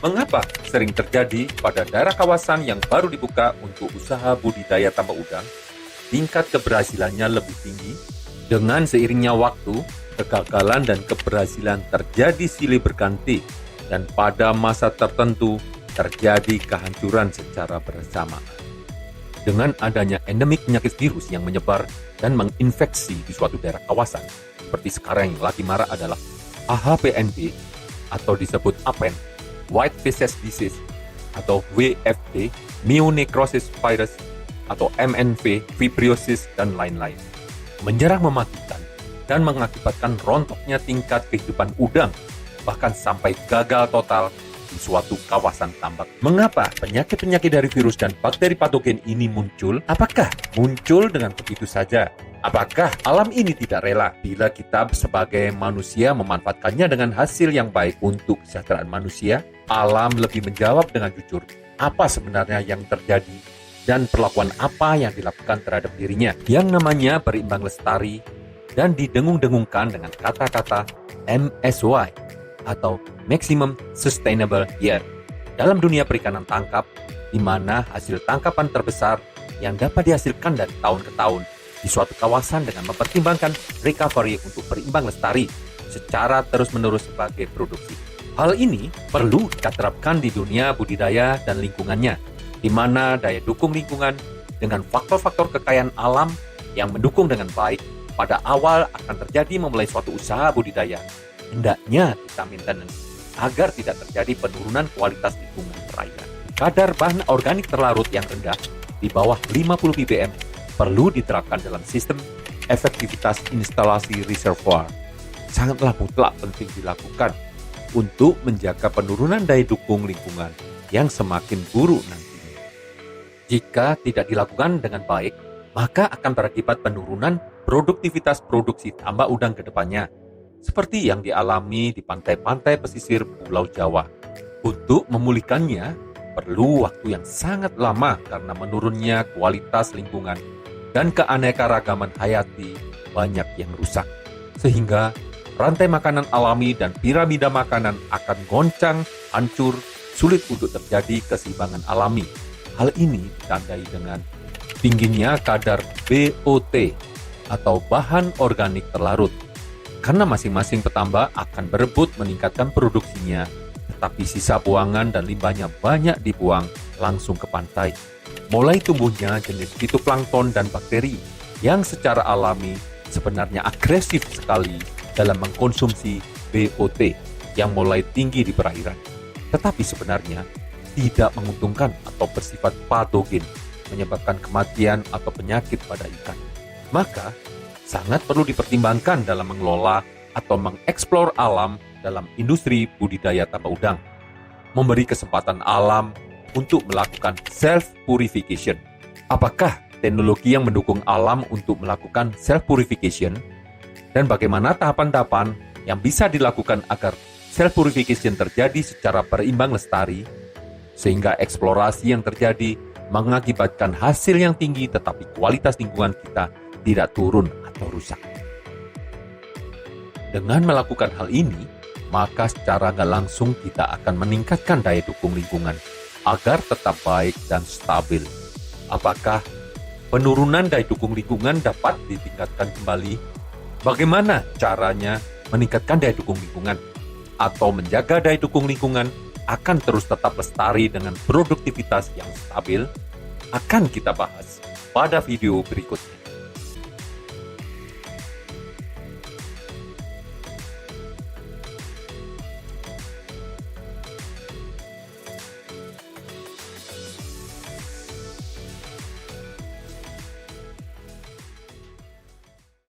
Mengapa sering terjadi pada daerah kawasan yang baru dibuka untuk usaha budidaya tambak udang, tingkat keberhasilannya lebih tinggi? Dengan seiringnya waktu, kegagalan dan keberhasilan terjadi silih berganti, dan pada masa tertentu terjadi kehancuran secara bersamaan. Dengan adanya endemik penyakit virus yang menyebar dan menginfeksi di suatu daerah kawasan, seperti sekarang yang lagi marak adalah AHPNB atau disebut APEN, White Feces Disease, atau WFD, Myonecrosis Virus, atau MNV, Vibriosis, dan lain-lain. Menyerang mematikan dan mengakibatkan rontoknya tingkat kehidupan udang, bahkan sampai gagal total di suatu kawasan tambak. Mengapa penyakit-penyakit dari virus dan bakteri patogen ini muncul? Apakah muncul dengan begitu saja? Apakah alam ini tidak rela bila kita sebagai manusia memanfaatkannya dengan hasil yang baik untuk kesejahteraan manusia? Alam lebih menjawab dengan jujur apa sebenarnya yang terjadi dan perlakuan apa yang dilakukan terhadap dirinya, yang namanya berimbang lestari dan didengung-dengungkan dengan kata-kata MSY atau Maximum Sustainable Year dalam dunia perikanan tangkap, di mana hasil tangkapan terbesar yang dapat dihasilkan dari tahun ke tahun di suatu kawasan dengan mempertimbangkan recovery untuk berimbang lestari secara terus-menerus sebagai produksi. Hal ini perlu kita terapkan di dunia budidaya dan lingkungannya, di mana daya dukung lingkungan dengan faktor-faktor kekayaan alam yang mendukung dengan baik pada awal akan terjadi memulai suatu usaha budidaya. Hendaknya kita maintenance agar tidak terjadi penurunan kualitas lingkungan perairan. Kadar bahan organik terlarut yang rendah di bawah 50 ppm perlu diterapkan dalam sistem efektivitas instalasi reservoir. Sangatlah mutlak penting dilakukan untuk menjaga penurunan daya dukung lingkungan yang semakin buruk nantinya. Jika tidak dilakukan dengan baik, maka akan berakibat penurunan produktivitas produksi tambak udang ke depannya, seperti yang dialami di pantai-pantai pesisir Pulau Jawa. Untuk memulihkannya, perlu waktu yang sangat lama karena menurunnya kualitas lingkungan dan keanekaragaman hayati banyak yang rusak. Sehingga rantai makanan alami dan piramida makanan akan goncang, hancur, sulit untuk terjadi keseimbangan alami. Hal ini ditandai dengan tingginya kadar BOT atau bahan organik terlarut. Karena masing-masing petambak akan berebut meningkatkan produksinya, tetapi sisa buangan dan limbahnya banyak dibuang langsung ke pantai. Mulai tumbuhnya jenis fitoplankton dan bakteri yang secara alami sebenarnya agresif sekali dalam mengkonsumsi BOT yang mulai tinggi di perairan, tetapi sebenarnya tidak menguntungkan atau bersifat patogen, menyebabkan kematian atau penyakit pada ikan. Maka, sangat perlu dipertimbangkan dalam mengelola atau mengeksplor alam dalam industri budidaya tambak udang. Memberi kesempatan alam untuk melakukan self-purification. Apakah teknologi yang mendukung alam untuk melakukan self-purification? Dan bagaimana tahapan-tahapan yang bisa dilakukan agar self-purification terjadi secara berimbang lestari, sehingga eksplorasi yang terjadi mengakibatkan hasil yang tinggi tetapi kualitas lingkungan kita tidak turun atau rusak. Dengan melakukan hal ini, maka secara nggak langsung kita akan meningkatkan daya dukung lingkungan agar tetap baik dan stabil. Apakah penurunan daya dukung lingkungan dapat ditingkatkan kembali? Bagaimana caranya meningkatkan daya dukung lingkungan atau menjaga daya dukung lingkungan akan terus tetap lestari dengan produktivitas yang stabil? Akan kita bahas pada video berikutnya.